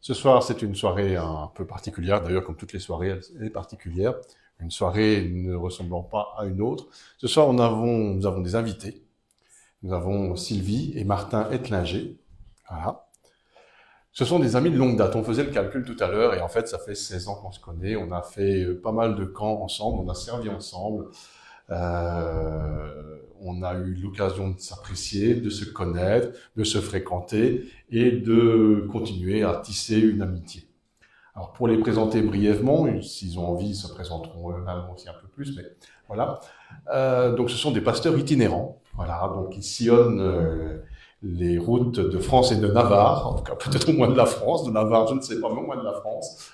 Ce soir, c'est une soirée un peu particulière, d'ailleurs, comme toutes les soirées, elle est particulière. Une soirée ne ressemblant pas à une autre. Ce soir, nous avons des invités. Nous avons Sylvie et Martin Ettlinger. Voilà. Ce sont des amis de longue date. On faisait le calcul tout à l'heure et en fait, ça fait 16 ans qu'on se connaît. On a fait pas mal de camps ensemble, on a servi ensemble. On a eu l'occasion de s'apprécier, de se connaître, de se fréquenter et de continuer à tisser une amitié. Alors pour les présenter brièvement, s'ils ont envie, ils se présenteront eux-mêmes aussi un peu plus, mais voilà. Donc ce sont des pasteurs itinérants, voilà, donc ils sillonnent les routes de France et de Navarre, en tout cas peut-être au moins de la France, de Navarre je ne sais pas, mais au moins de la France,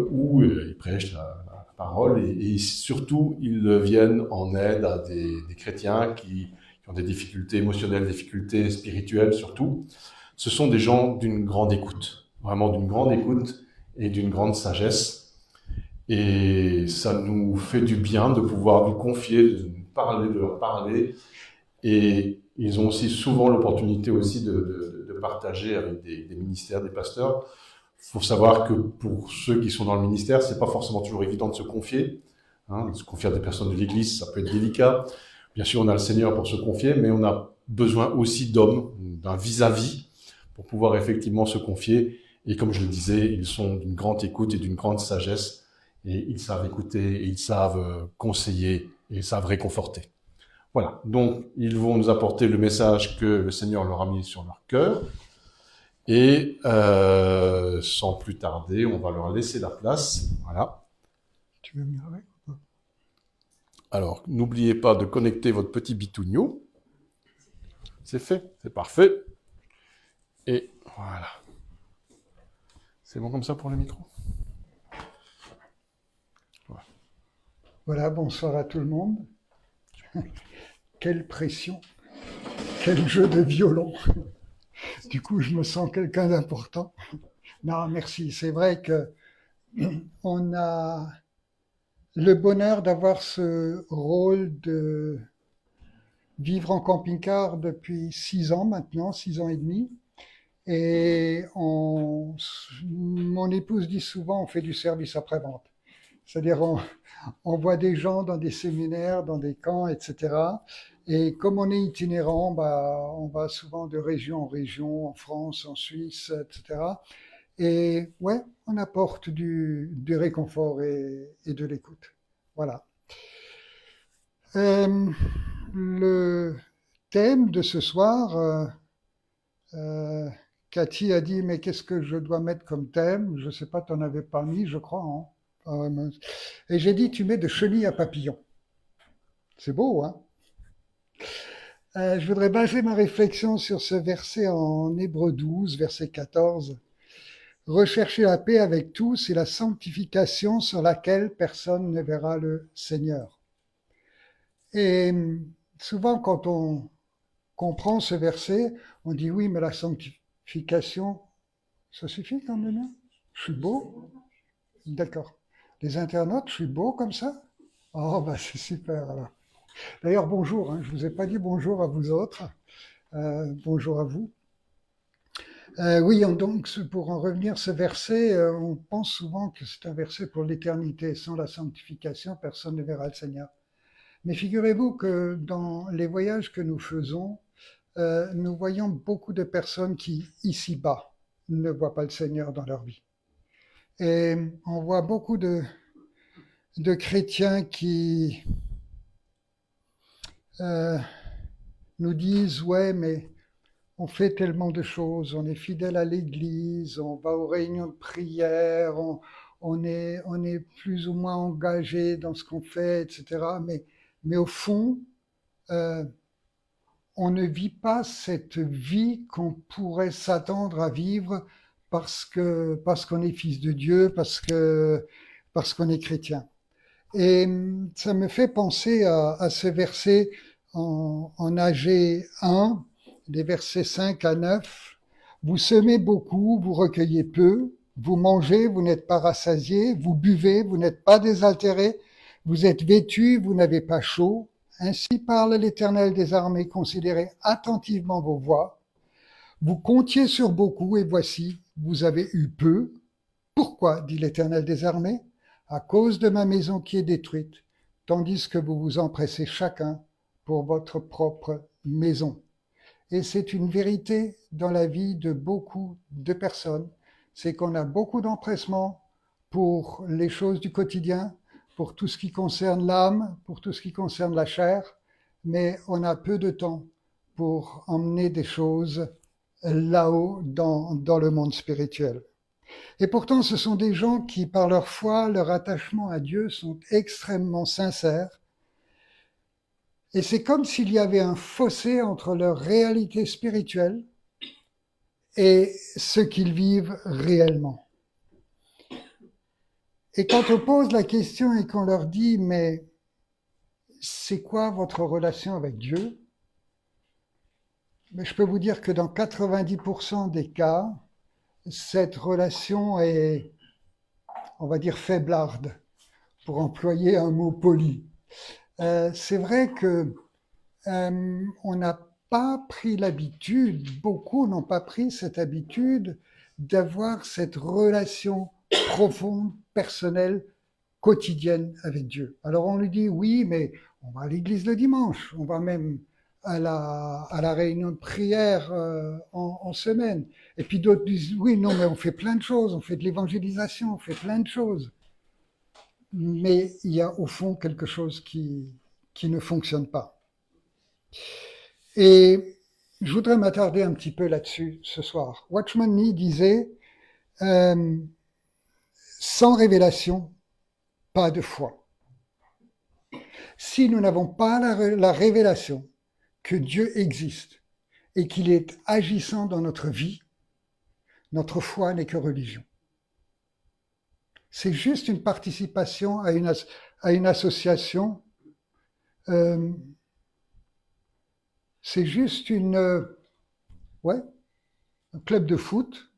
où ils prêchent la parole et surtout ils viennent en aide à des chrétiens qui ont des difficultés émotionnelles, des difficultés spirituelles surtout. Ce sont des gens d'une grande écoute, vraiment d'une grande écoute et d'une grande sagesse. Et ça nous fait du bien de pouvoir nous confier, de nous parler, de leur parler. Et ils ont aussi souvent l'opportunité aussi de partager avec des ministères, des pasteurs. Il faut savoir que pour ceux qui sont dans le ministère, c'est pas forcément toujours évident de se confier. Hein, de se confier à des personnes de l'Église, ça peut être délicat. Bien sûr, on a le Seigneur pour se confier, mais on a besoin aussi d'hommes, d'un vis-à-vis, pour pouvoir effectivement se confier. Et comme je le disais, ils sont d'une grande écoute et d'une grande sagesse. Et ils savent écouter, et ils savent conseiller, et ils savent réconforter. Voilà, donc ils vont nous apporter le message que le Seigneur leur a mis sur leur cœur. Et sans plus tarder, on va leur laisser la place. Voilà. Tu veux venir avec? Alors, n'oubliez pas de connecter votre petit bitounio. C'est fait, c'est parfait. Et voilà. C'est bon comme ça pour le micro? Voilà. Voilà, bonsoir à tout le monde. Quelle pression, quel jeu de violon. Du coup, je me sens quelqu'un d'important. Non, merci. C'est vrai que on a le bonheur d'avoir ce rôle de vivre en camping-car depuis 6 ans maintenant, 6 ans et demi. Et mon épouse dit souvent, on fait du service après-vente. C'est-à-dire, on voit des gens dans des séminaires, dans des camps, etc. Et comme on est itinérant, bah, on va souvent de région en région, en France, en Suisse, etc. Et ouais, on apporte du réconfort et de l'écoute. Voilà. Euh, le thème de ce soir, euh, Cathy a dit, mais qu'est-ce que je dois mettre comme thème? Je ne sais pas, tu n'en avais pas mis, je crois. Hein. Et j'ai dit, tu mets de chenilles à papillons. C'est beau, hein? Je voudrais baser ma réflexion sur ce verset en Hébreux 12, verset 14. Recherchez la paix avec tous et la sanctification sur laquelle personne ne verra le Seigneur. Et souvent, quand on comprend ce verset, on dit oui, mais la sanctification, ça suffit quand même, hein? Je suis beau? D'accord. Les internautes, je suis beau comme ça? Oh, bah c'est super alors. D'ailleurs, bonjour, hein, je ne vous ai pas dit bonjour à vous autres. Bonjour à vous. Oui, donc, pour en revenir à ce verset, on pense souvent que c'est un verset pour l'éternité. Sans la sanctification, personne ne verra le Seigneur. Mais figurez-vous que dans les voyages que nous faisons, nous voyons beaucoup de personnes qui, ici-bas, ne voient pas le Seigneur dans leur vie. Et on voit beaucoup de chrétiens qui euh, nous disent, ouais, mais on fait tellement de choses, on est fidèle à l'église, on va aux réunions de prière, on est plus ou moins engagé dans ce qu'on fait, etc. Mais au fond, euh, on ne vit pas cette vie qu'on pourrait s'attendre à vivre parce qu'on est fils de Dieu, parce qu'on est chrétien. Et ça me fait penser à ce verset en AG 1, des versets 5 à 9. Vous semez beaucoup, vous recueillez peu, vous mangez, vous n'êtes pas rassasiés, vous buvez, vous n'êtes pas désaltérés, vous êtes vêtus, vous n'avez pas chaud. Ainsi parle l'Éternel des armées, considérez attentivement vos voies. Vous comptiez sur beaucoup, et voici, vous avez eu peu. Pourquoi, dit l'Éternel des armées? À cause de ma maison qui est détruite, tandis que vous vous empressez chacun pour votre propre maison. Et c'est une vérité dans la vie de beaucoup de personnes, c'est qu'on a beaucoup d'empressement pour les choses du quotidien, pour tout ce qui concerne l'âme, pour tout ce qui concerne la chair, mais on a peu de temps pour emmener des choses là-haut dans le monde spirituel. Et pourtant, ce sont des gens qui, par leur foi, leur attachement à Dieu, sont extrêmement sincères. Et c'est comme s'il y avait un fossé entre leur réalité spirituelle et ce qu'ils vivent réellement. Et quand on pose la question et qu'on leur dit, mais c'est quoi votre relation avec Dieu? Mais je peux vous dire que dans 90% des cas, cette relation est, on va dire, faiblarde, pour employer un mot poli. C'est vrai que on n'a pas pris l'habitude, beaucoup n'ont pas pris cette habitude d'avoir cette relation profonde, personnelle, quotidienne avec Dieu. Alors on lui dit oui, mais on va à l'église le dimanche, on va même à la réunion de prière en semaine. Et puis d'autres disent oui, non, mais on fait plein de choses, on fait de l'évangélisation, on fait plein de choses. Mais il y a au fond quelque chose qui ne fonctionne pas. Et je voudrais m'attarder un petit peu là-dessus ce soir. Watchman Nee disait sans révélation, pas de foi. Si nous n'avons pas la révélation que Dieu existe et qu'il est agissant dans notre vie, notre foi n'est que religion. C'est juste une participation à une association. C'est juste un club de foot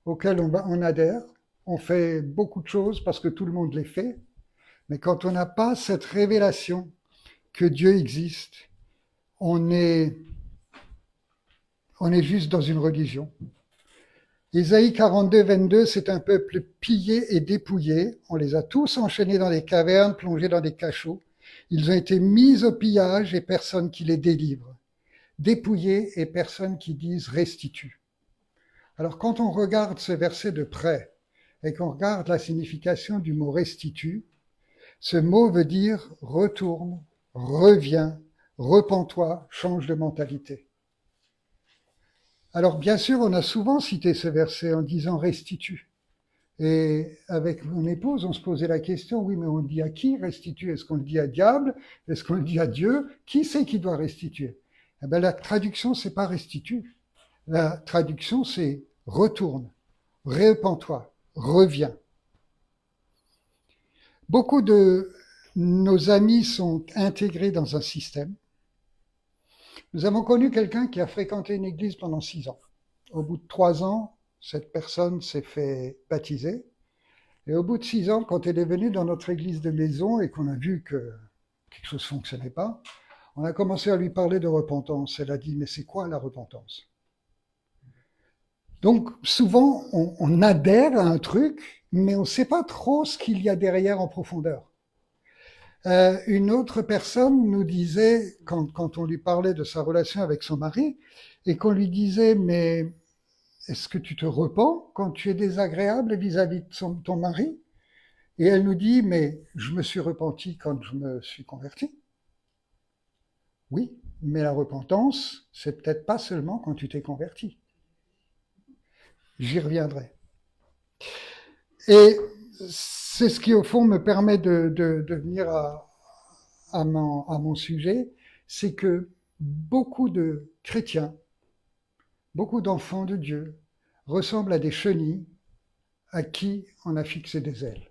auquel on adhère. On fait beaucoup de choses parce que tout le monde les fait. Mais quand on n'a pas cette révélation que Dieu existe, on est juste dans une religion. Isaïe 42, 22, c'est un peuple pillé et dépouillé. On les a tous enchaînés dans des cavernes, plongés dans des cachots. Ils ont été mis au pillage et personne qui les délivre. Dépouillés et personne qui dise restitue. Alors quand on regarde ce verset de près et qu'on regarde la signification du mot restitue, ce mot veut dire retourne, reviens, repens-toi, change de mentalité. Alors bien sûr, on a souvent cité ce verset en disant restitue. Et avec mon épouse, on se posait la question, oui, mais on le dit à qui restitue? Est-ce qu'on le dit à diable? Est-ce qu'on le dit à Dieu? Qui c'est qui doit restituer? Eh bien, la traduction, c'est pas restitue. La traduction, c'est retourne, repens-toi, reviens. Beaucoup de nos amis sont intégrés dans un système. Nous avons connu quelqu'un qui a fréquenté une église pendant 6 ans. Au bout de 3 ans, cette personne s'est fait baptiser. Et au bout de 6 ans, quand elle est venue dans notre église de maison et qu'on a vu que quelque chose ne fonctionnait pas, on a commencé à lui parler de repentance. Elle a dit, mais c'est quoi la repentance? Donc souvent, on adhère à un truc, mais on ne sait pas trop ce qu'il y a derrière en profondeur. Une autre personne nous disait, quand on lui parlait de sa relation avec son mari, et qu'on lui disait, mais est-ce que tu te repens quand tu es désagréable vis-à-vis de ton mari? Et elle nous dit, mais je me suis repenti quand je me suis converti. Oui, mais la repentance, c'est peut-être pas seulement quand tu t'es converti. J'y reviendrai. Et c'est ce qui, au fond, me permet de venir à mon sujet, c'est que beaucoup de chrétiens, beaucoup d'enfants de Dieu ressemblent à des chenilles à qui on a fixé des ailes.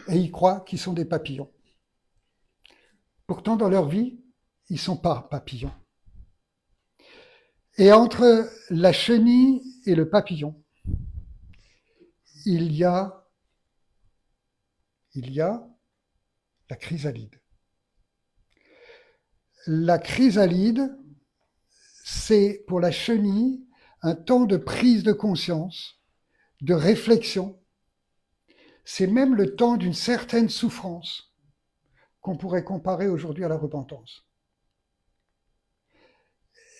Et ils croient qu'ils sont des papillons. Pourtant, dans leur vie, ils ne sont pas papillons. Et entre la chenille et le papillon, il y a la chrysalide. La chrysalide, c'est pour la chenille un temps de prise de conscience de réflexion. C'est même le temps d'une certaine souffrance qu'on pourrait comparer aujourd'hui à la repentance.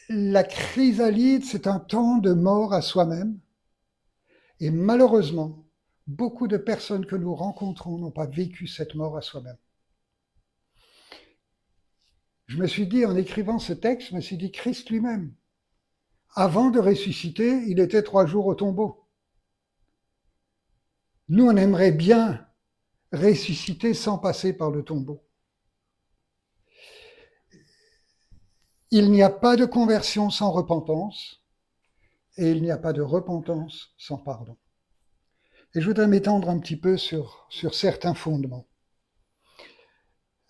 La chrysalide, c'est un temps de mort à soi-même. Et malheureusement, beaucoup de personnes que nous rencontrons n'ont pas vécu cette mort à soi-même. Je me suis dit, en écrivant ce texte, je me suis dit, Christ lui-même, avant de ressusciter, il était 3 jours au tombeau. Nous, on aimerait bien ressusciter sans passer par le tombeau. Il n'y a pas de conversion sans repentance, et il n'y a pas de repentance sans pardon. Et je voudrais m'étendre un petit peu sur certains fondements.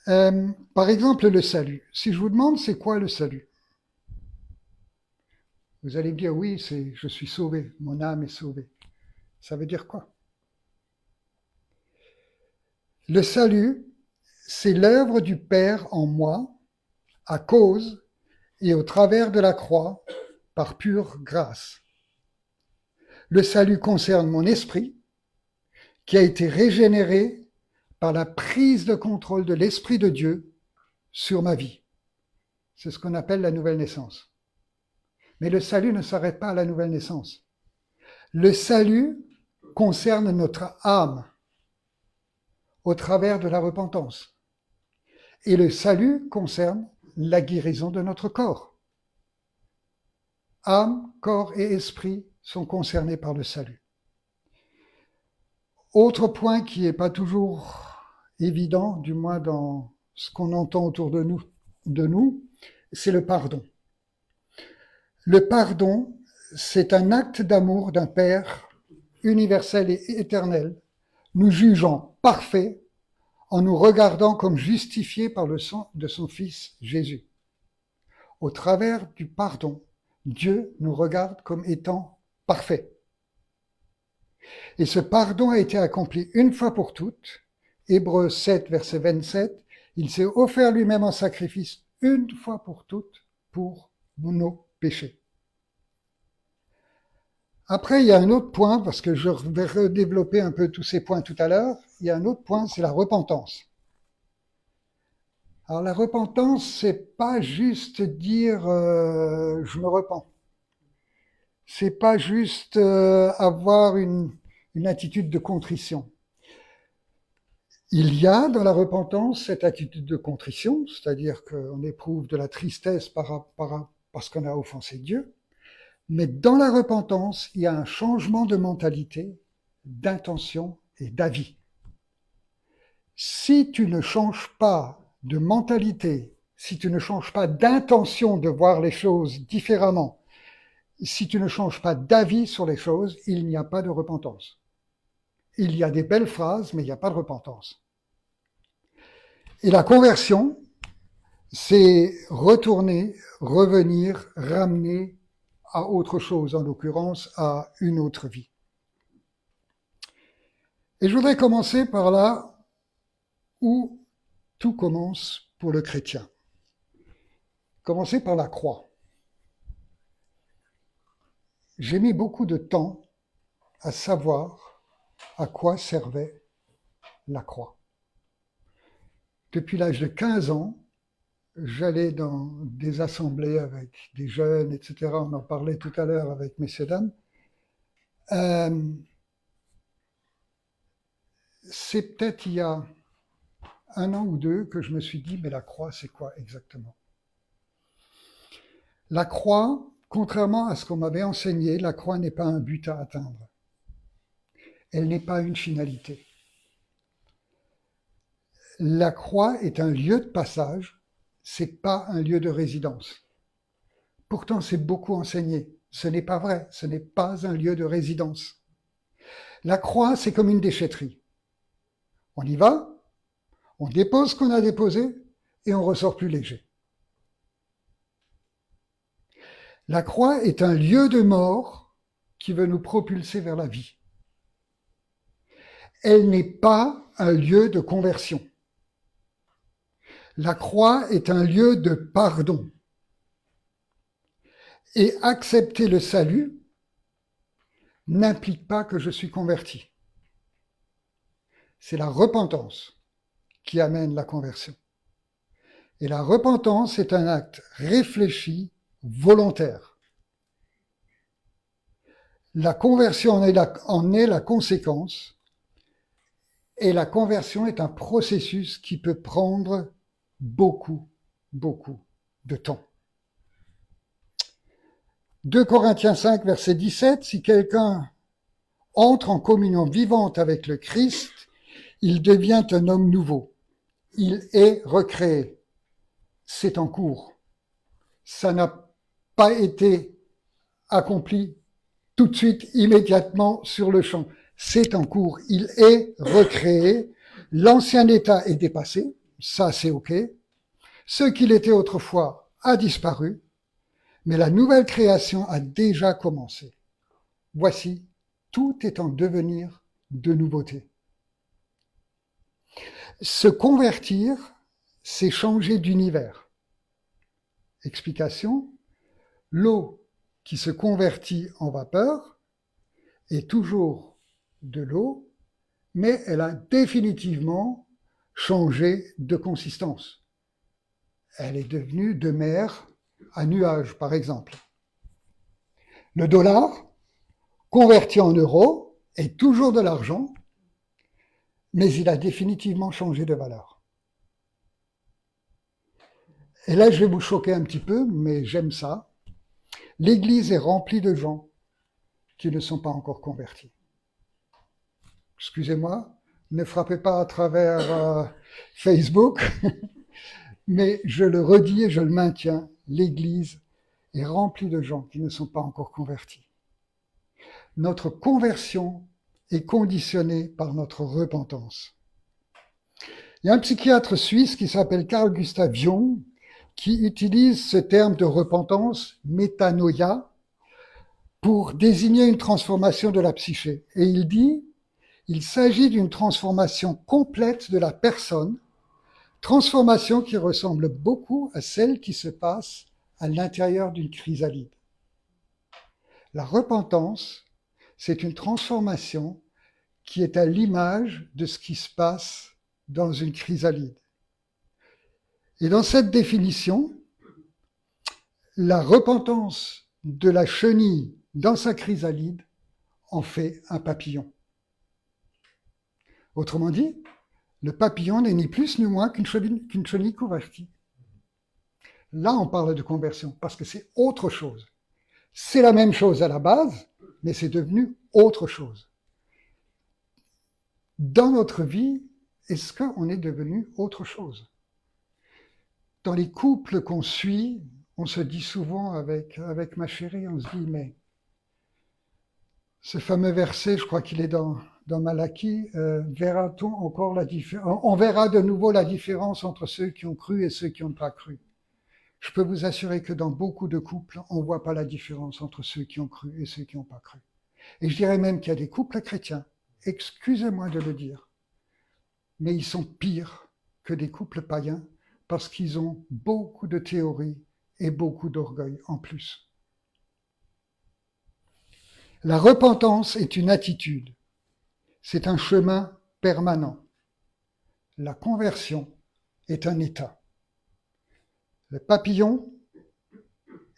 Par exemple, le salut. Si je vous demande c'est quoi le salut, vous allez me dire oui, c'est je suis sauvé, mon âme est sauvée. Ça veut dire quoi? Le salut, c'est l'œuvre du Père en moi, à cause et au travers de la croix, par pure grâce. Le salut concerne mon esprit, qui a été régénéré par la prise de contrôle de l'Esprit de Dieu sur ma vie. C'est ce qu'on appelle la nouvelle naissance. Mais le salut ne s'arrête pas à la nouvelle naissance. Le salut concerne notre âme au travers de la repentance. Et le salut concerne la guérison de notre corps. Âme, corps et esprit sont concernés par le salut. Autre point qui n'est pas toujours évident, du moins dans ce qu'on entend autour de nous, c'est le pardon. Le pardon, c'est un acte d'amour d'un Père universel et éternel, nous jugeant parfaits en nous regardant comme justifiés par le sang de son Fils Jésus. Au travers du pardon, Dieu nous regarde comme étant parfaits. Et ce pardon a été accompli une fois pour toutes. Hébreux 7, verset 27, il s'est offert lui-même en sacrifice une fois pour toutes pour nos péchés. Après, il y a un autre point, parce que je vais redévelopper un peu tous ces points tout à l'heure, il y a un autre point, c'est la repentance. Alors la repentance, c'est pas juste dire je me repens. C'est pas juste avoir une attitude de contrition. Il y a dans la repentance cette attitude de contrition, c'est-à-dire qu'on éprouve de la tristesse parce qu'on a offensé Dieu, mais dans la repentance, il y a un changement de mentalité, d'intention et d'avis. Si tu ne changes pas de mentalité, si tu ne changes pas d'intention de voir les choses différemment, si tu ne changes pas d'avis sur les choses, il n'y a pas de repentance. Il y a des belles phrases, mais il n'y a pas de repentance. Et la conversion, c'est retourner, revenir, ramener à autre chose, en l'occurrence à une autre vie. Et je voudrais commencer par là où tout commence pour le chrétien. Commencer par la croix. J'ai mis beaucoup de temps à savoir à quoi servait la croix. Depuis l'âge de 15 ans, j'allais dans des assemblées avec des jeunes, etc. On en parlait tout à l'heure avec messieurs dames. C'est peut-être il y a 1 an ou 2 que je me suis dit, mais la croix, c'est quoi exactement? La croix, contrairement à ce qu'on m'avait enseigné, la croix n'est pas un but à atteindre. Elle n'est pas une finalité. La croix est un lieu de passage, c'est pas un lieu de résidence. Pourtant, c'est beaucoup enseigné. Ce n'est pas vrai, ce n'est pas un lieu de résidence. La croix, c'est comme une déchetterie. On y va, on dépose ce qu'on a déposé et on ressort plus léger. La croix est un lieu de mort qui veut nous propulser vers la vie. Elle n'est pas un lieu de conversion. La croix est un lieu de pardon. Et accepter le salut, n'implique pas que je suis converti. C'est la repentance qui amène la conversion. Et la repentance est un acte réfléchi, volontaire. La conversion en est la conséquence, et la conversion est un processus qui peut prendre beaucoup de temps. 2 Corinthiens 5, verset 17, si quelqu'un entre en communion vivante avec le Christ, il devient un homme nouveau. Il est recréé. C'est en cours. Ça n'a pas été accompli tout de suite, immédiatement, sur le champ. C'est en cours. Il est recréé. L'ancien état est dépassé. Ça, c'est OK. Ce qu'il était autrefois a disparu. Mais la nouvelle création a déjà commencé. Voici, tout est en devenir de nouveauté. Se convertir, c'est changer d'univers. Explication, l'eau qui se convertit en vapeur est toujours de l'eau, mais elle a définitivement changé de consistance. Elle est devenue de mer à nuage, par exemple. Le dollar, converti en euros, est toujours de l'argent, mais il a définitivement changé de valeur. Et là, je vais vous choquer un petit peu, mais j'aime ça. L'Église est remplie de gens qui ne sont pas encore convertis. Excusez-moi, ne frappez pas à travers Facebook, mais je le redis et je le maintiens, l'Église est remplie de gens qui ne sont pas encore convertis. Notre conversion est conditionnée par notre repentance. Il y a un psychiatre suisse qui s'appelle Carl Gustav Jung qui utilise ce terme de repentance, métanoïa, pour désigner une transformation de la psyché. Et il dit, il s'agit d'une transformation complète de la personne, transformation qui ressemble beaucoup à celle qui se passe à l'intérieur d'une chrysalide. La repentance, c'est une transformation qui est à l'image de ce qui se passe dans une chrysalide. Et dans cette définition, la repentance de la chenille dans sa chrysalide en fait un papillon. Autrement dit, le papillon n'est ni plus ni moins qu'une chenille convertie. Là, on parle de conversion, parce que c'est autre chose. C'est la même chose à la base, mais c'est devenu autre chose. Dans notre vie, est-ce qu'on est devenu autre chose? Dans les couples qu'on suit, on se dit souvent avec ma chérie, on se dit, mais ce fameux verset, je crois qu'il est dans Malachie, verra-t-on encore la différence? On verra de nouveau la différence entre ceux qui ont cru et ceux qui n'ont pas cru. Je peux vous assurer que dans beaucoup de couples, on ne voit pas la différence entre ceux qui ont cru et ceux qui n'ont pas cru. Et je dirais même qu'il y a des couples chrétiens, excusez-moi de le dire, mais ils sont pires que des couples païens parce qu'ils ont beaucoup de théories et beaucoup d'orgueil en plus. La repentance est une attitude, c'est un chemin permanent. La conversion est un état. Le papillon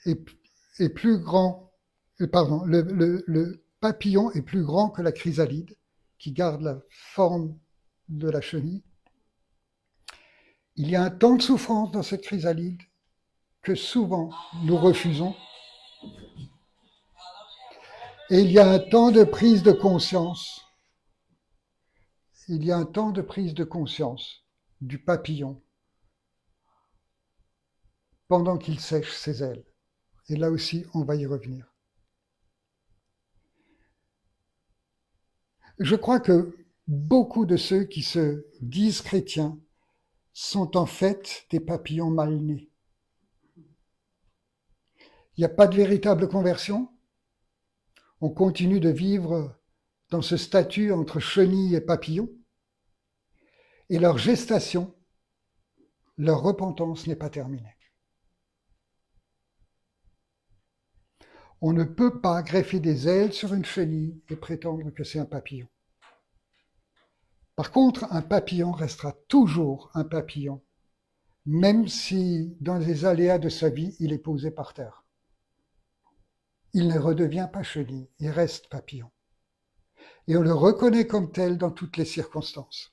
est plus grand, le papillon est plus grand que la chrysalide qui garde la forme de la chenille. Il y a un temps de souffrance dans cette chrysalide que souvent nous refusons. Et il y a un temps de prise de conscience. Il y a un temps de prise de conscience du papillon pendant qu'il sèche ses ailes. Et là aussi, on va y revenir. Je crois que beaucoup de ceux qui se disent chrétiens sont en fait des papillons mal nés. Il n'y a pas de véritable conversion. On continue de vivre dans ce statut entre chenille et papillon. Et leur gestation, leur repentance n'est pas terminée. On ne peut pas greffer des ailes sur une chenille et prétendre que c'est un papillon. Par contre, un papillon restera toujours un papillon, même si dans les aléas de sa vie, il est posé par terre. Il ne redevient pas chenille, il reste papillon. Et on le reconnaît comme tel dans toutes les circonstances.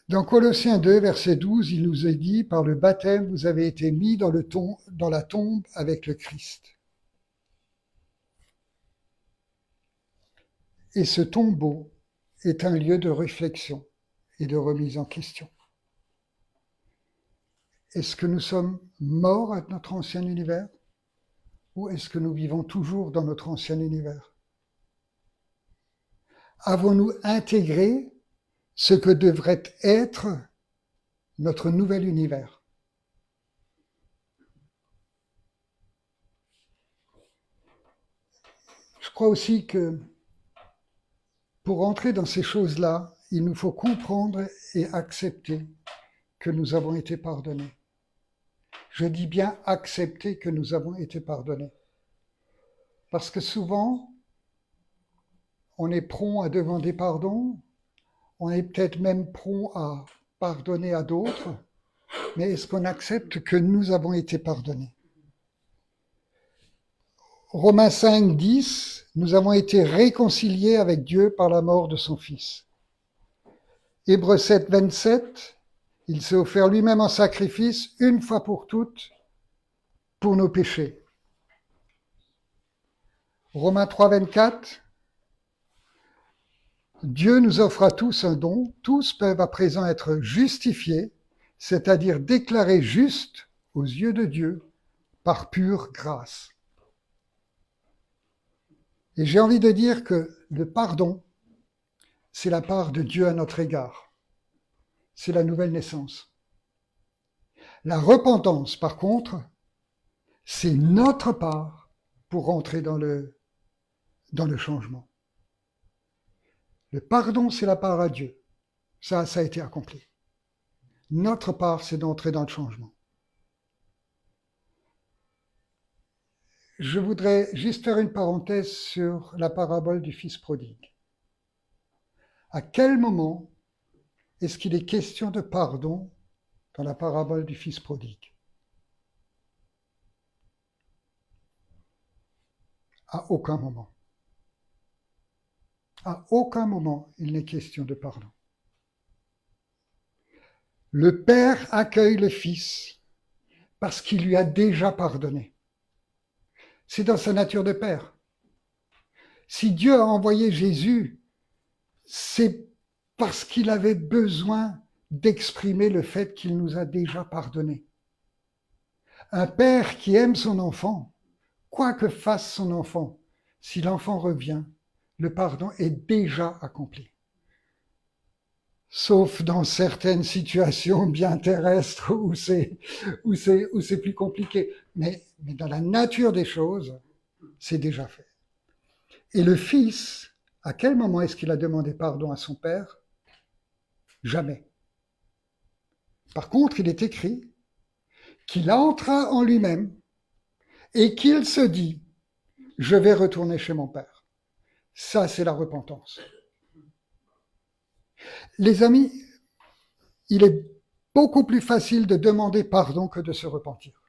Dans Colossiens 2, verset 12, il nous est dit, par le baptême, vous avez été mis dans la tombe avec le Christ. Et ce tombeau est un lieu de réflexion et de remise en question. Est-ce que nous sommes morts à notre ancien univers ou est-ce que nous vivons toujours dans notre ancien univers? Avons-nous intégré ce que devrait être notre nouvel univers? Je crois aussi que pour entrer dans ces choses-là, il nous faut comprendre et accepter que nous avons été pardonnés. Je dis bien accepter que nous avons été pardonnés. Parce que souvent, on est prompt à demander pardon, on est peut-être même prompt à pardonner à d'autres, mais est-ce qu'on accepte que nous avons été pardonnés? Romains 5, 10, nous avons été réconciliés avec Dieu par la mort de son Fils. Hébreux 7, 27, il s'est offert lui-même en sacrifice une fois pour toutes pour nos péchés. Romains 3, 24, Dieu nous offre à tous un don, tous peuvent à présent être justifiés, c'est-à-dire déclarés justes aux yeux de Dieu par pure grâce. Et j'ai envie de dire que le pardon, c'est la part de Dieu à notre égard. C'est la nouvelle naissance. La repentance, par contre, c'est notre part pour rentrer dans le changement. Le pardon, c'est la part à Dieu. Ça a été accompli. Notre part, c'est d'entrer dans le changement. Je voudrais juste faire une parenthèse sur la parabole du fils prodigue. À quel moment est-ce qu'il est question de pardon dans la parabole du fils prodigue? À aucun moment. À aucun moment, il n'est question de pardon. Le Père accueille le Fils parce qu'il lui a déjà pardonné. C'est dans sa nature de Père. Si Dieu a envoyé Jésus, c'est parce qu'il avait besoin d'exprimer le fait qu'il nous a déjà pardonné. Un père qui aime son enfant, quoi que fasse son enfant, si l'enfant revient, le pardon est déjà accompli. Sauf dans certaines situations bien terrestres où c'est plus compliqué. Mais dans la nature des choses, c'est déjà fait. Et le Fils, à quel moment est-ce qu'il a demandé pardon à son Père? Jamais. Par contre, il est écrit qu'il entra en lui-même et qu'il se dit « Je vais retourner chez mon Père ». Ça, c'est la repentance. Les amis, il est beaucoup plus facile de demander pardon que de se repentir.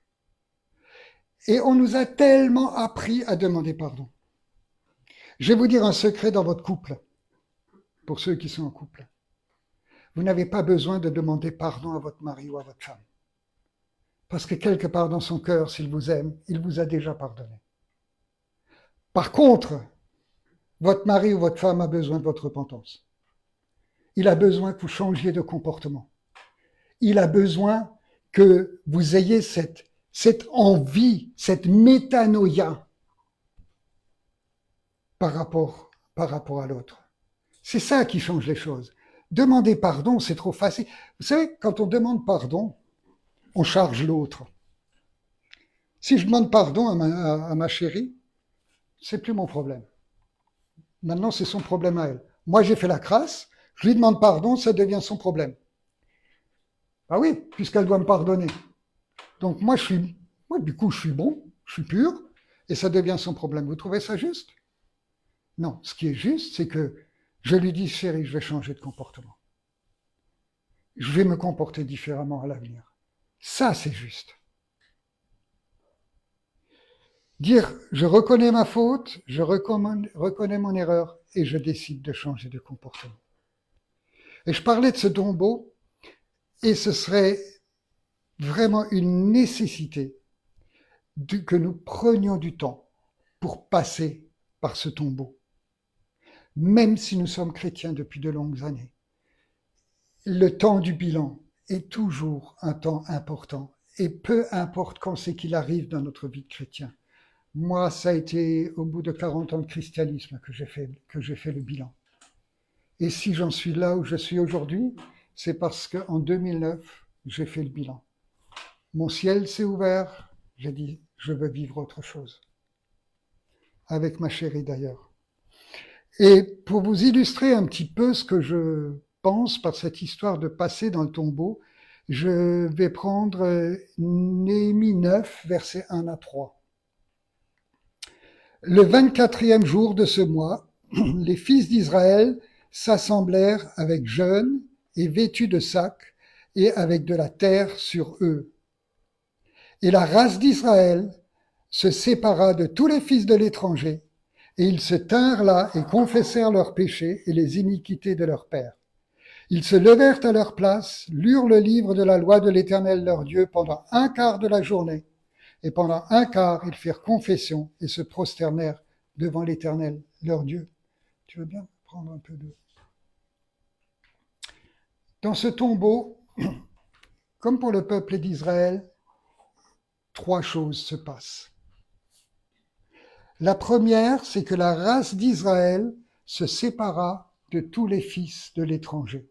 Et on nous a tellement appris à demander pardon. Je vais vous dire un secret dans votre couple, pour ceux qui sont en couple. Vous n'avez pas besoin de demander pardon à votre mari ou à votre femme. Parce que quelque part dans son cœur, s'il vous aime, il vous a déjà pardonné. Par contre, votre mari ou votre femme a besoin de votre repentance. Il a besoin que vous changiez de comportement. Il a besoin que vous ayez cette envie, cette métanoïa par rapport à l'autre. C'est ça qui change les choses. Demander pardon, c'est trop facile. Vous savez, quand on demande pardon, on charge l'autre. Si je demande pardon à ma chérie, c'est plus mon problème. Maintenant, c'est son problème à elle. Moi, j'ai fait la crasse, je lui demande pardon, ça devient son problème. Ah oui, puisqu'elle doit me pardonner. Donc moi, du coup, je suis bon, je suis pur, et ça devient son problème. Vous trouvez ça juste? Non, ce qui est juste, c'est que je lui dis, chérie, je vais changer de comportement. Je vais me comporter différemment à l'avenir. Ça, c'est juste. Dire, je reconnais ma faute, je reconnais mon erreur, et je décide de changer de comportement. Et je parlais de ce tombeau, et ce serait vraiment une nécessité que nous prenions du temps pour passer par ce tombeau, même si nous sommes chrétiens depuis de longues années. Le temps du bilan est toujours un temps important, et peu importe quand c'est qu'il arrive dans notre vie de chrétien. Moi, ça a été au bout de 40 ans de christianisme que j'ai fait le bilan. Et si j'en suis là où je suis aujourd'hui, c'est parce qu'en 2009, j'ai fait le bilan. Mon ciel s'est ouvert, j'ai dit, je veux vivre autre chose. Avec ma chérie d'ailleurs. Et pour vous illustrer un petit peu ce que je pense par cette histoire de passer dans le tombeau, je vais prendre Néhémie 9, versets 1 à 3. Le 24e jour de ce mois, les fils d'Israël s'assemblèrent avec jeûne et vêtus de sacs et avec de la terre sur eux. Et la race d'Israël se sépara de tous les fils de l'étranger, et ils se tinrent là et confessèrent leurs péchés et les iniquités de leurs pères. Ils se levèrent à leur place, lurent le livre de la loi de l'Éternel leur Dieu pendant un quart de la journée, et pendant un quart ils firent confession et se prosternèrent devant l'Éternel leur Dieu. Tu veux bien prendre un peu d'eau? Dans ce tombeau, comme pour le peuple d'Israël, 3 choses se passent. La première, c'est que la race d'Israël se sépara de tous les fils de l'étranger.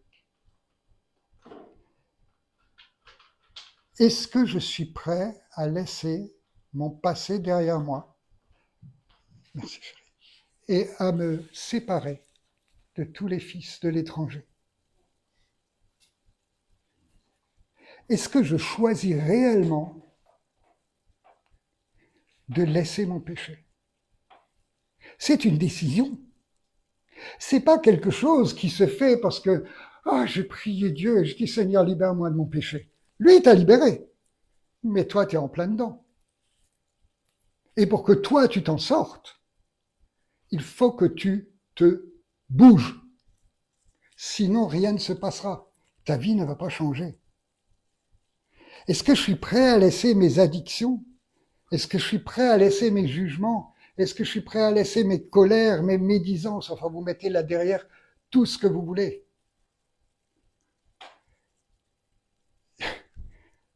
Est-ce que je suis prêt à laisser mon passé derrière moi? Merci chérie. Et à me séparer de tous les fils de l'étranger? Est-ce que je choisis réellement de laisser mon péché? C'est une décision. C'est pas quelque chose qui se fait parce que j'ai prié Dieu et je dis Seigneur, libère-moi de mon péché. Lui, il t'a libéré, mais toi, tu es en plein dedans. Et pour que toi, tu t'en sortes, il faut que tu te bouges. Sinon, rien ne se passera. Ta vie ne va pas changer. Est-ce que je suis prêt à laisser mes addictions? Est-ce que je suis prêt à laisser mes jugements? Est-ce que je suis prêt à laisser mes colères, mes médisances? Enfin, vous mettez là derrière tout ce que vous voulez.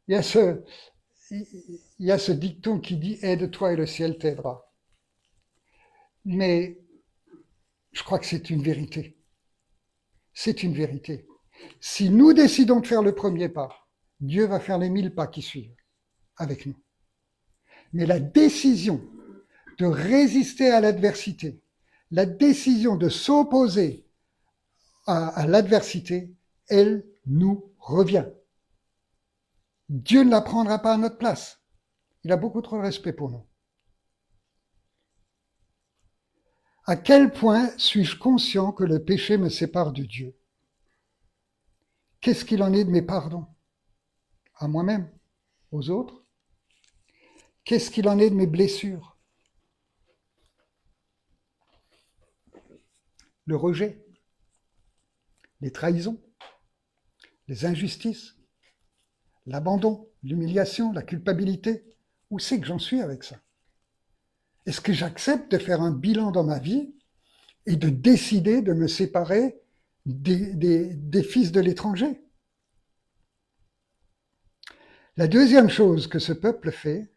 Il y a ce dicton qui dit « aide-toi et le ciel t'aidera ». Mais je crois que c'est une vérité. C'est une vérité. Si nous décidons de faire le premier pas, Dieu va faire les 1000 pas qui suivent avec nous. Mais la décision de résister à l'adversité, la décision de s'opposer à l'adversité, elle nous revient. Dieu ne la prendra pas à notre place. Il a beaucoup trop de respect pour nous. À quel point suis-je conscient que le péché me sépare de Dieu? Qu'est-ce qu'il en est de mes pardons? À moi-même, aux autres? Qu'est-ce qu'il en est de mes blessures? Le rejet, les trahisons, les injustices, l'abandon, l'humiliation, la culpabilité. Où c'est que j'en suis avec ça? Est-ce que j'accepte de faire un bilan dans ma vie et de décider de me séparer des fils de l'étranger? La deuxième chose que ce peuple fait,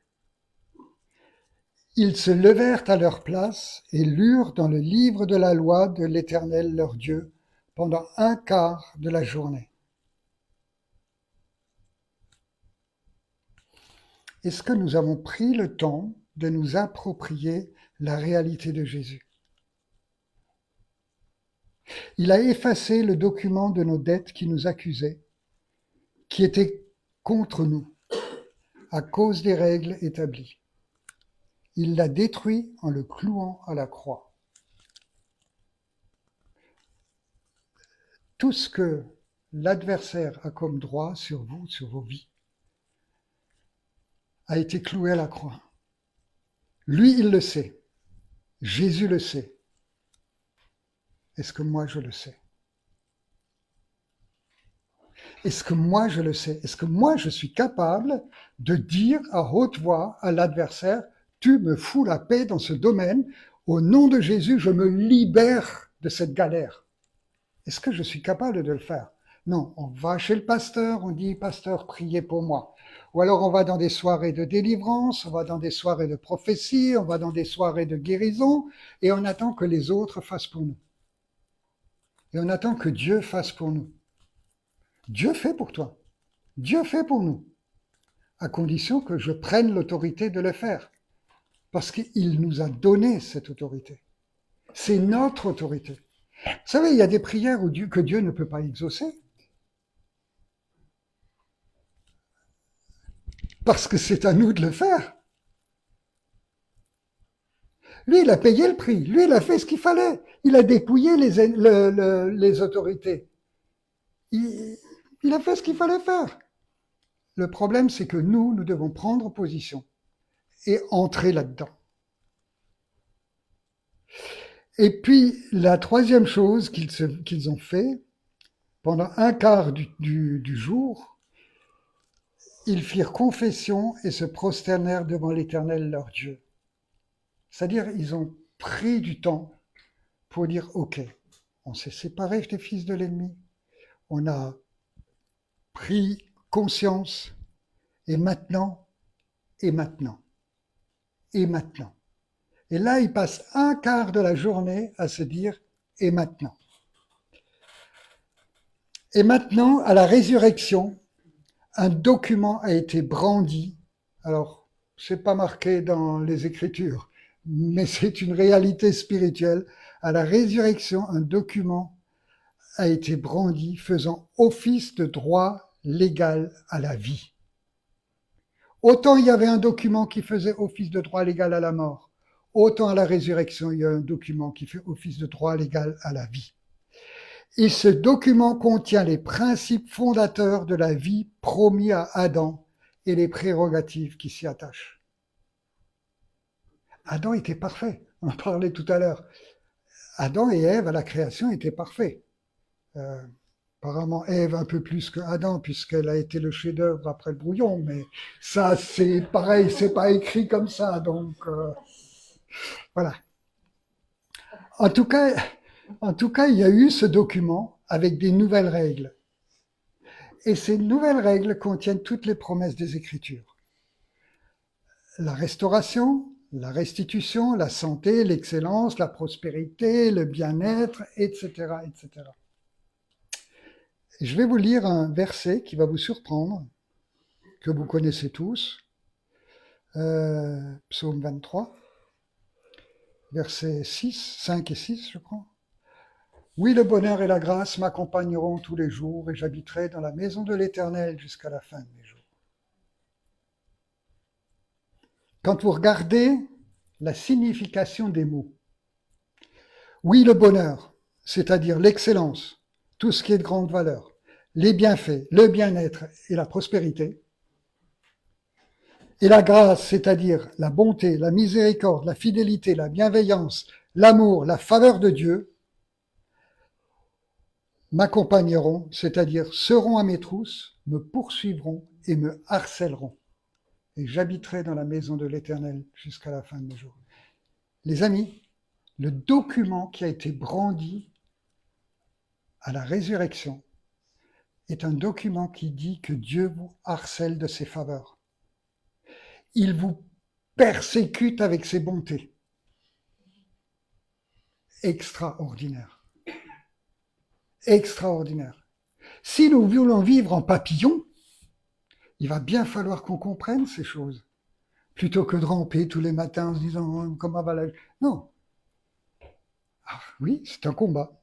ils se levèrent à leur place et lurent dans le livre de la loi de l'Éternel leur Dieu pendant un quart de la journée. Est-ce que nous avons pris le temps de nous approprier la réalité de Jésus? Il a effacé le document de nos dettes qui nous accusaient, qui étaient contre nous, à cause des règles établies. Il l'a détruit en le clouant à la croix. Tout ce que l'adversaire a comme droit sur vous, sur vos vies, a été cloué à la croix. Lui, il le sait. Jésus le sait. Est-ce que moi, je le sais? Est-ce que moi, je le sais? Est-ce que moi, je suis capable de dire à haute voix à l'adversaire, tu me fous la paix dans ce domaine, au nom de Jésus, je me libère de cette galère. Est-ce que je suis capable de le faire? Non, on va chez le pasteur, on dit, pasteur, priez pour moi. Ou alors on va dans des soirées de délivrance, on va dans des soirées de prophétie, on va dans des soirées de guérison, et on attend que les autres fassent pour nous. Et on attend que Dieu fasse pour nous. Dieu fait pour toi. Dieu fait pour nous. À condition que je prenne l'autorité de le faire. Parce qu'il nous a donné cette autorité. C'est notre autorité. Vous savez, il y a des prières que Dieu ne peut pas exaucer. Parce que c'est à nous de le faire. Lui, il a payé le prix. Lui, il a fait ce qu'il fallait. Il a dépouillé les autorités. Il a fait ce qu'il fallait faire. Le problème, c'est que nous devons prendre position et entrer là-dedans. Et puis, la troisième chose qu'ils ont fait, pendant un quart du jour, ils firent confession et se prosternèrent devant l'Éternel leur Dieu. C'est-à-dire, ils ont pris du temps pour dire, OK, on s'est séparés des fils de l'ennemi, on a pris conscience, et maintenant, et maintenant, et maintenant. Et là, ils passent un quart de la journée à se dire, et maintenant. Et maintenant, à la résurrection, un document a été brandi. Alors, c'est pas marqué dans les Écritures, mais c'est une réalité spirituelle. À la résurrection, un document a été brandi faisant office de droit légal à la vie. Autant il y avait un document qui faisait office de droit légal à la mort, autant à la résurrection, il y a un document qui fait office de droit légal à la vie. Et ce document contient les principes fondateurs de la vie promis à Adam et les prérogatives qui s'y attachent. Adam était parfait, on en parlait tout à l'heure. Adam et Ève à la création étaient parfaits. Apparemment Ève un peu plus que Adam puisqu'elle a été le chef-d'œuvre après le brouillon, mais ça c'est pareil, c'est pas écrit comme ça, donc voilà. En tout cas, il y a eu ce document avec des nouvelles règles. Et ces nouvelles règles contiennent toutes les promesses des Écritures. La restauration, la restitution, la santé, l'excellence, la prospérité, le bien-être, etc., etc. Et je vais vous lire un verset qui va vous surprendre, que vous connaissez tous, Psaume 23, versets 6, 5 et 6, je crois. Oui, le bonheur et la grâce m'accompagneront tous les jours et j'habiterai dans la maison de l'Éternel jusqu'à la fin de mes jours. Quand vous regardez la signification des mots, oui, le bonheur, c'est-à-dire l'excellence, tout ce qui est de grande valeur, les bienfaits, le bien-être et la prospérité, et la grâce, c'est-à-dire la bonté, la miséricorde, la fidélité, la bienveillance, l'amour, la faveur de Dieu, m'accompagneront, c'est-à-dire seront à mes trousses, me poursuivront et me harcèleront. Et j'habiterai dans la maison de l'Éternel jusqu'à la fin de mes jours. Les amis, le document qui a été brandi à la résurrection est un document qui dit que Dieu vous harcèle de ses faveurs. Il vous persécute avec ses bontés. Extraordinaire. Extraordinaire. Si nous voulons vivre en papillon, il va bien falloir qu'on comprenne ces choses. Plutôt que de ramper tous les matins en se disant comment va la... Non. Ah, oui, c'est un combat.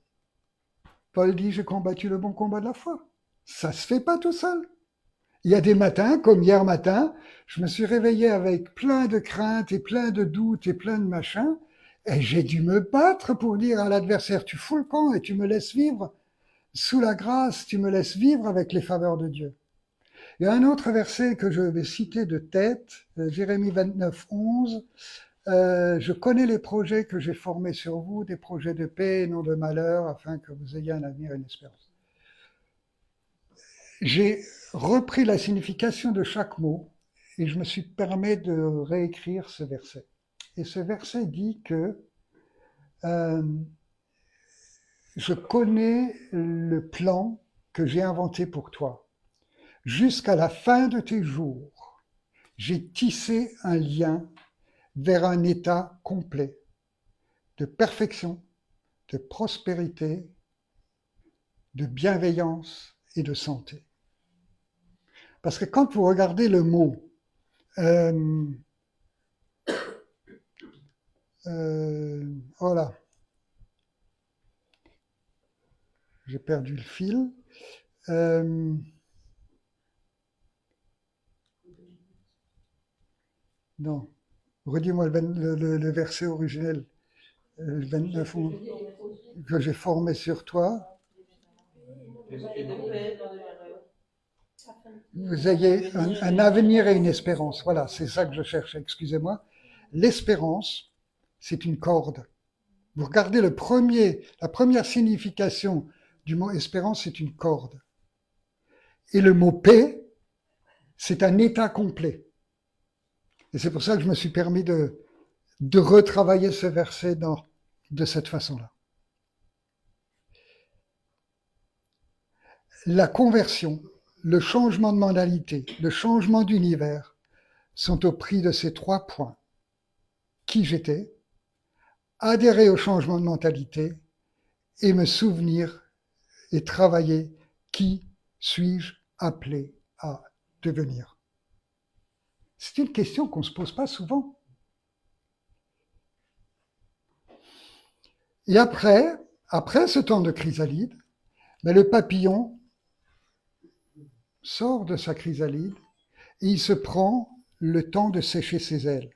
Paul dit, j'ai combattu le bon combat de la foi. Ça se fait pas tout seul. Il y a des matins, comme hier matin, je me suis réveillé avec plein de craintes et plein de doutes et plein de machins, et j'ai dû me battre pour dire à l'adversaire, tu fous le camp et tu me laisses vivre sous la grâce, tu me laisses vivre avec les faveurs de Dieu. Il y a un autre verset que je vais citer de tête, Jérémie 29, 11. Je connais les projets que j'ai formés sur vous, des projets de paix et non de malheur, afin que vous ayez un avenir et une espérance. J'ai repris la signification de chaque mot et je me suis permis de réécrire ce verset. Et ce verset dit que je connais le plan que j'ai inventé pour toi. Jusqu'à la fin de tes jours, j'ai tissé un lien vers un état complet de perfection, de prospérité, de bienveillance et de santé. Parce que quand vous regardez le mot voilà, j'ai perdu le fil. Non, redis-moi le verset originel, le 29 que j'ai formé sur toi. Vous ayez un avenir et une espérance. Voilà, c'est ça que je cherche, excusez-moi. L'espérance, c'est une corde. Vous regardez la première signification du mot espérance, c'est une corde. Et le mot paix, c'est un état complet. Et c'est pour ça que je me suis permis de retravailler ce verset de cette façon-là. La conversion, le changement de mentalité, le changement d'univers sont au prix de ces 3 points. Qui j'étais, adhérer au changement de mentalité et me souvenir et travailler qui suis-je appelé à devenir. C'est une question qu'on ne se pose pas souvent. Et après ce temps de chrysalide, le papillon sort de sa chrysalide et il se prend le temps de sécher ses ailes.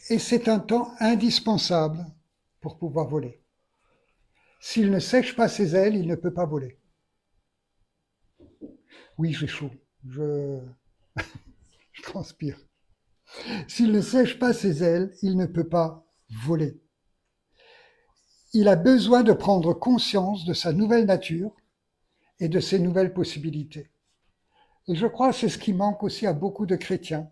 Et c'est un temps indispensable pour pouvoir voler. S'il ne sèche pas ses ailes, il ne peut pas voler. Oui, j'ai chaud, je transpire. S'il ne sèche pas ses ailes, il ne peut pas voler. Il a besoin de prendre conscience de sa nouvelle nature et de ses nouvelles possibilités. Et je crois que c'est ce qui manque aussi à beaucoup de chrétiens.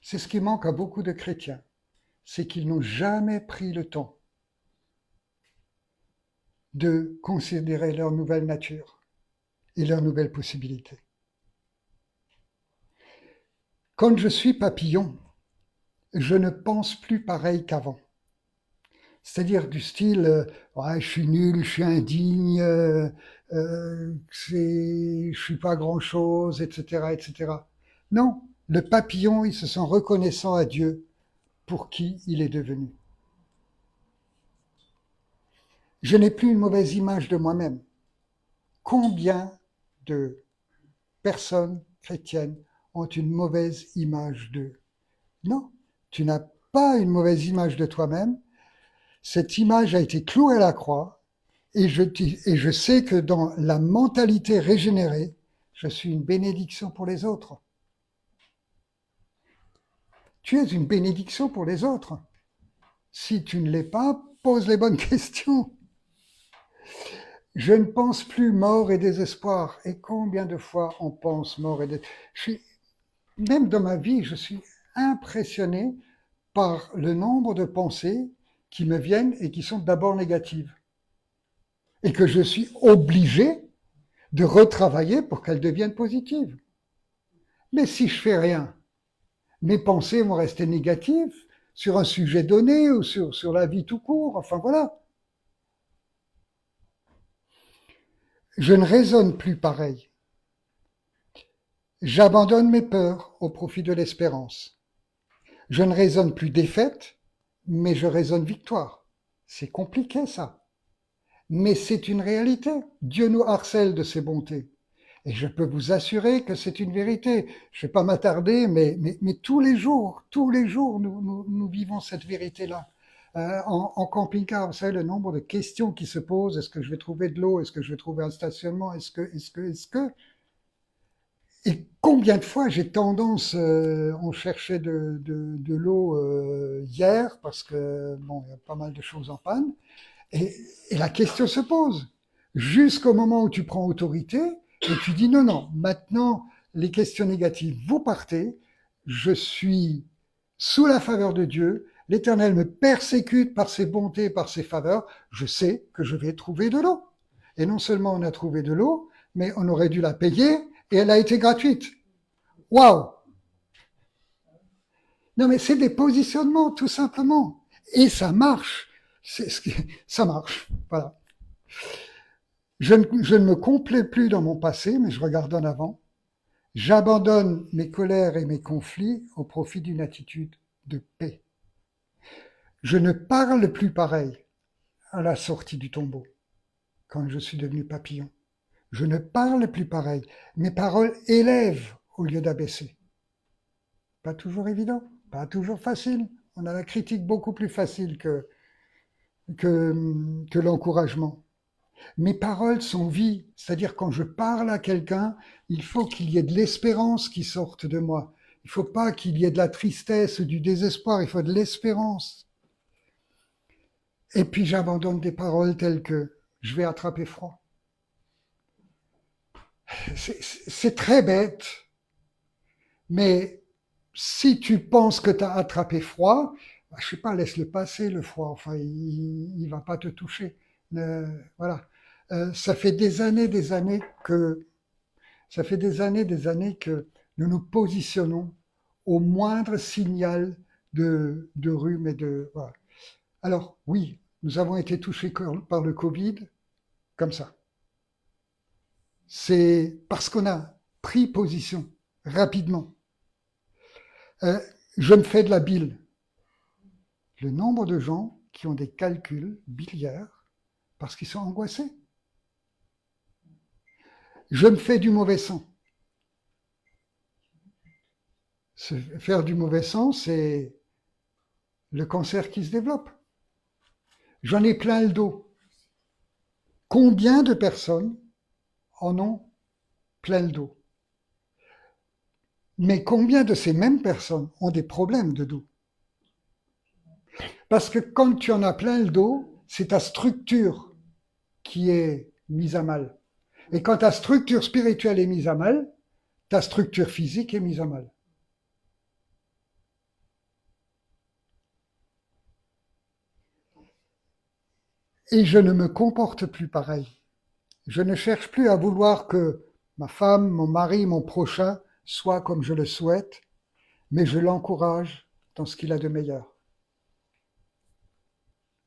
C'est ce qui manque à beaucoup de chrétiens, c'est qu'ils n'ont jamais pris le temps de considérer leur nouvelle nature et leurs nouvelles possibilités. Quand je suis papillon, je ne pense plus pareil qu'avant. C'est-à-dire du style ouais, je suis nul, je suis indigne, je suis pas grand-chose, etc., etc. Non, le papillon, il se sent reconnaissant à Dieu pour qui il est devenu. Je n'ai plus une mauvaise image de moi-même. Combien de personnes chrétiennes ont une mauvaise image d'eux? Non, tu n'as pas une mauvaise image de toi-même. Cette image a été clouée à la croix et je sais que dans la mentalité régénérée, je suis une bénédiction pour les autres. Tu es une bénédiction pour les autres. Si tu ne l'es pas, pose les bonnes questions. Je ne pense plus mort et désespoir. Et combien de fois on pense mort et désespoir? Même dans ma vie, je suis impressionné par le nombre de pensées qui me viennent et qui sont d'abord négatives. Et que je suis obligé de retravailler pour qu'elles deviennent positives. Mais si je fais rien, mes pensées vont rester négatives sur un sujet donné ou sur la vie tout court. Enfin voilà. Je ne raisonne plus pareil. J'abandonne mes peurs au profit de l'espérance. Je ne raisonne plus défaite, mais je raisonne victoire. C'est compliqué ça. Mais c'est une réalité. Dieu nous harcèle de ses bontés. Et je peux vous assurer que c'est une vérité. Je ne vais pas m'attarder, mais tous les jours, nous vivons cette vérité-là. En camping-car, vous savez, le nombre de questions qui se posent, est-ce que je vais trouver de l'eau? Est-ce que je vais trouver un stationnement? Est-ce que? Et combien de fois j'ai tendance, on cherchait de l'eau hier, parce que, bon, il y a pas mal de choses en panne, et, et la question se pose, jusqu'au moment où tu prends autorité, et tu dis non, non, maintenant, les questions négatives, vous partez, je suis sous la faveur de Dieu, l'Éternel me persécute par ses bontés, par ses faveurs, je sais que je vais trouver de l'eau. Et non seulement on a trouvé de l'eau, mais on aurait dû la payer, et elle a été gratuite. Waouh! Non, mais c'est des positionnements, tout simplement. Et ça marche. Ça marche. Voilà. Je ne me complais plus dans mon passé, mais je regarde en avant. J'abandonne mes colères et mes conflits au profit d'une attitude de paix. Je ne parle plus pareil à la sortie du tombeau, quand je suis devenu papillon. Je ne parle plus pareil. Mes paroles élèvent au lieu d'abaisser. Pas toujours évident, pas toujours facile. On a la critique beaucoup plus facile que l'encouragement. Mes paroles sont vie, c'est-à-dire quand je parle à quelqu'un, il faut qu'il y ait de l'espérance qui sorte de moi. Il ne faut pas qu'il y ait de la tristesse, du désespoir, il faut de l'espérance. Et puis j'abandonne des paroles telles que je vais attraper froid. C'est très bête, mais si tu penses que tu as attrapé froid, bah, je sais pas, laisse-le passer le froid, enfin il va pas te toucher. Voilà. Ça fait des années que des années que nous nous positionnons au moindre signal de rhume et de voilà. Alors oui, nous avons été touchés par le Covid comme ça. C'est parce qu'on a pris position rapidement. Euh, je me fais de la bile. Le nombre de gens qui ont des calculs biliaires parce qu'ils sont angoissés. Je me fais du mauvais sang. Faire du mauvais sang, c'est le cancer qui se développe. J'en ai plein le dos. Combien de personnes en ont plein le dos? Mais combien de ces mêmes personnes ont des problèmes de dos? Parce que quand tu en as plein le dos, c'est ta structure qui est mise à mal. Et quand ta structure spirituelle est mise à mal, ta structure physique est mise à mal. Et je ne me comporte plus pareil. Je ne cherche plus à vouloir que ma femme, mon mari, mon prochain soient comme je le souhaite, mais je l'encourage dans ce qu'il a de meilleur.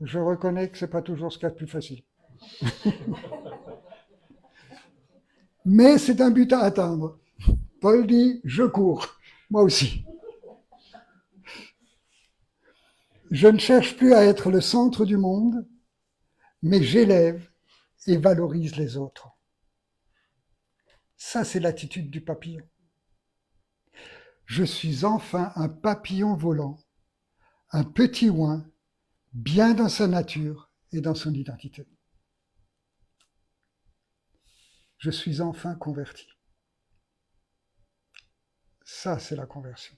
Je reconnais que ce n'est pas toujours ce qu'il y a de plus facile. Mais c'est un but à atteindre. Paul dit, je cours. Moi aussi. Je ne cherche plus à être le centre du monde, mais j'élève et valorise les autres. Ça, c'est l'attitude du papillon. Je suis enfin un papillon volant, un petit oin, bien dans sa nature et dans son identité. Je suis enfin converti. Ça, c'est la conversion.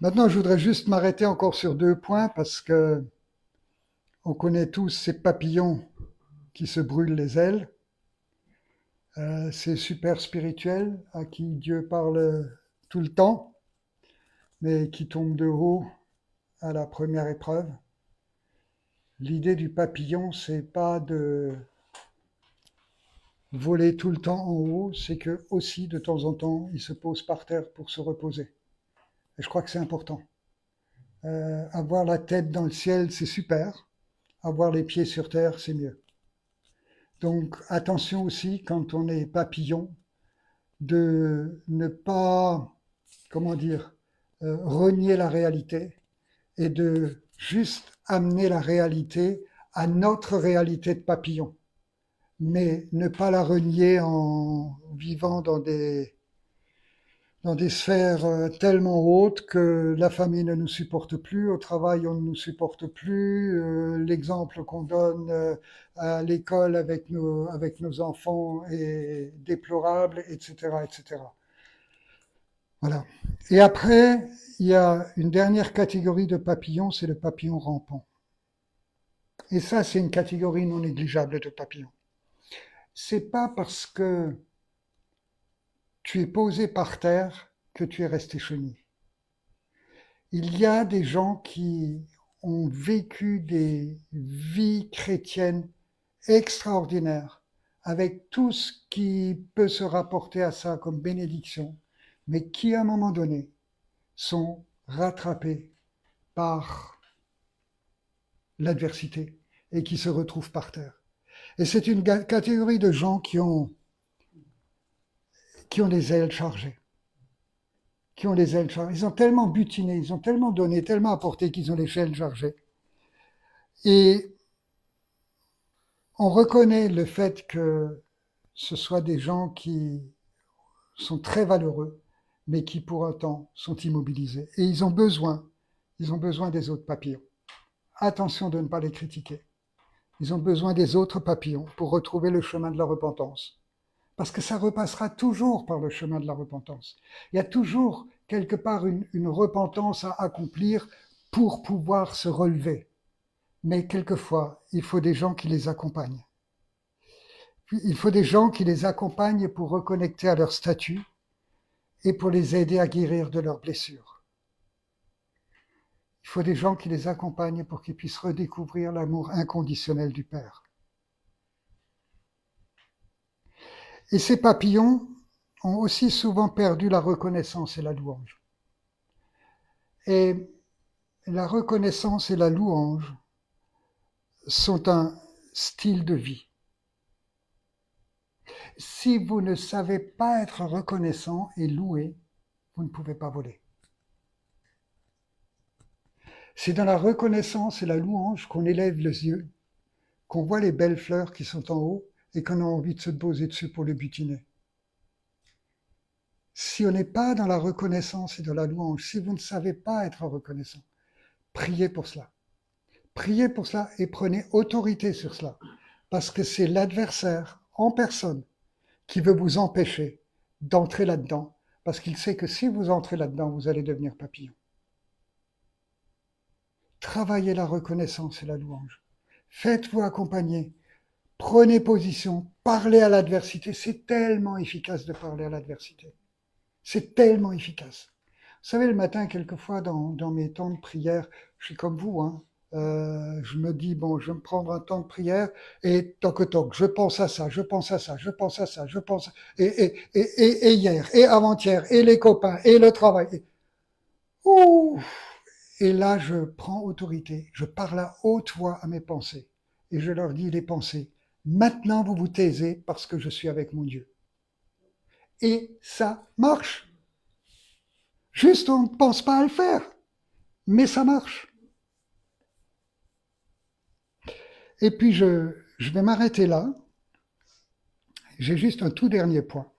Maintenant, je voudrais juste m'arrêter encore sur 2 points parce que on connaît tous ces papillons qui se brûlent les ailes. Ces super spirituels à qui Dieu parle tout le temps, mais qui tombent de haut à la première épreuve. L'idée du papillon, c'est pas de voler tout le temps en haut, c'est que aussi de temps en temps, il se pose par terre pour se reposer. Et je crois que c'est important. Avoir la tête dans le ciel, c'est super. Avoir les pieds sur terre, c'est mieux. Donc attention aussi, quand on est papillon, de ne pas, comment dire, renier la réalité et de juste amener la réalité à notre réalité de papillon, mais ne pas la renier en vivant dans des sphères tellement hautes que la famille ne nous supporte plus, au travail on ne nous supporte plus, l'exemple qu'on donne à l'école avec nos enfants est déplorable, etc., etc. Voilà. Et après, il y a une dernière catégorie de papillons, c'est le papillon rampant. Et ça, c'est une catégorie non négligeable de papillons. C'est pas parce que tu es posé par terre que tu es resté chenille. Il y a des gens qui ont vécu des vies chrétiennes extraordinaires, avec tout ce qui peut se rapporter à ça comme bénédiction, mais qui, à un moment donné, sont rattrapés par l'adversité et qui se retrouvent par terre. Et c'est une catégorie de gens qui ont les ailes chargées. Qui ont les ailes chargées. Ils ont tellement butiné, ils ont tellement donné, tellement apporté qu'ils ont les ailes chargées. Et on reconnaît le fait que ce soit des gens qui sont très valeureux, mais qui pour autant sont immobilisés. Et ils ont besoin des autres papillons. Attention de ne pas les critiquer. Ils ont besoin des autres papillons pour retrouver le chemin de la repentance. Parce que ça repassera toujours par le chemin de la repentance. Il y a toujours quelque part une repentance à accomplir pour pouvoir se relever. Mais quelquefois, il faut des gens qui les accompagnent. Il faut des gens qui les accompagnent pour reconnecter à leur statut et pour les aider à guérir de leurs blessures. Il faut des gens qui les accompagnent pour qu'ils puissent redécouvrir l'amour inconditionnel du Père. Et ces papillons ont aussi souvent perdu la reconnaissance et la louange. Et la reconnaissance et la louange sont un style de vie. Si vous ne savez pas être reconnaissant et loué, vous ne pouvez pas voler. C'est dans la reconnaissance et la louange qu'on élève les yeux, qu'on voit les belles fleurs qui sont en haut et qu'on a envie de se poser dessus pour les butiner. Si on n'est pas dans la reconnaissance et dans la louange, si vous ne savez pas être reconnaissant, priez pour cela. Priez pour cela et prenez autorité sur cela. Parce que c'est l'adversaire en personne qui veut vous empêcher d'entrer là-dedans. Parce qu'il sait que si vous entrez là-dedans, vous allez devenir papillon. Travaillez la reconnaissance et la louange. Faites-vous accompagner. Prenez position. Parlez à l'adversité. C'est tellement efficace de parler à l'adversité. C'est tellement efficace. Vous savez, le matin, quelquefois, dans mes temps de prière, je suis comme vous, hein. Je me dis, bon, je vais me prendre un temps de prière et toc toc, je pense à ça, je pense à ça, je pense à ça, je pense à... et hier, et avant-hier, et les copains, et le travail. Ouh. Et là, je prends autorité, je parle à haute voix à mes pensées et je leur dis les pensées. Maintenant, vous vous taisez parce que je suis avec mon Dieu. Et ça marche. Juste, on ne pense pas à le faire, mais ça marche. Et puis, je vais m'arrêter là. J'ai juste un tout dernier point.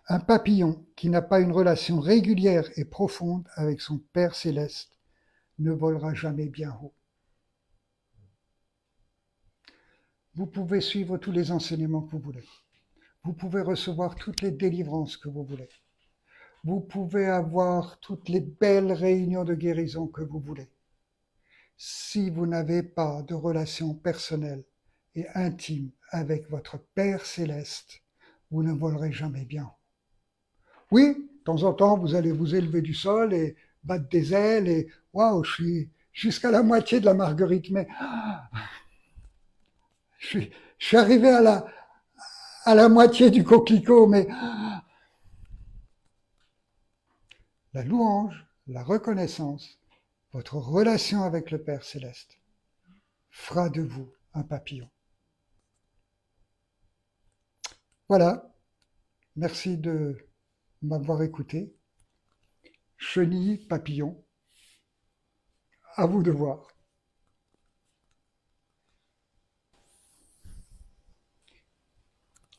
Un papillon qui n'a pas une relation régulière et profonde avec son Père céleste ne volera jamais bien haut. Vous pouvez suivre tous les enseignements que vous voulez. Vous pouvez recevoir toutes les délivrances que vous voulez. Vous pouvez avoir toutes les belles réunions de guérison que vous voulez. Si vous n'avez pas de relation personnelle et intime avec votre Père céleste, vous ne volerez jamais bien. Oui, de temps en temps, vous allez vous élever du sol et battre des ailes et waouh, je suis jusqu'à la moitié de la marguerite, mais je suis arrivé à la moitié du coquelicot, mais la louange, la reconnaissance, votre relation avec le Père céleste fera de vous un papillon. Voilà, merci de m'avoir écouté. Chenille, papillon, à vous de voir.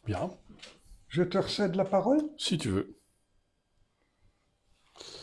Bien, Je te recède la parole. si tu veux.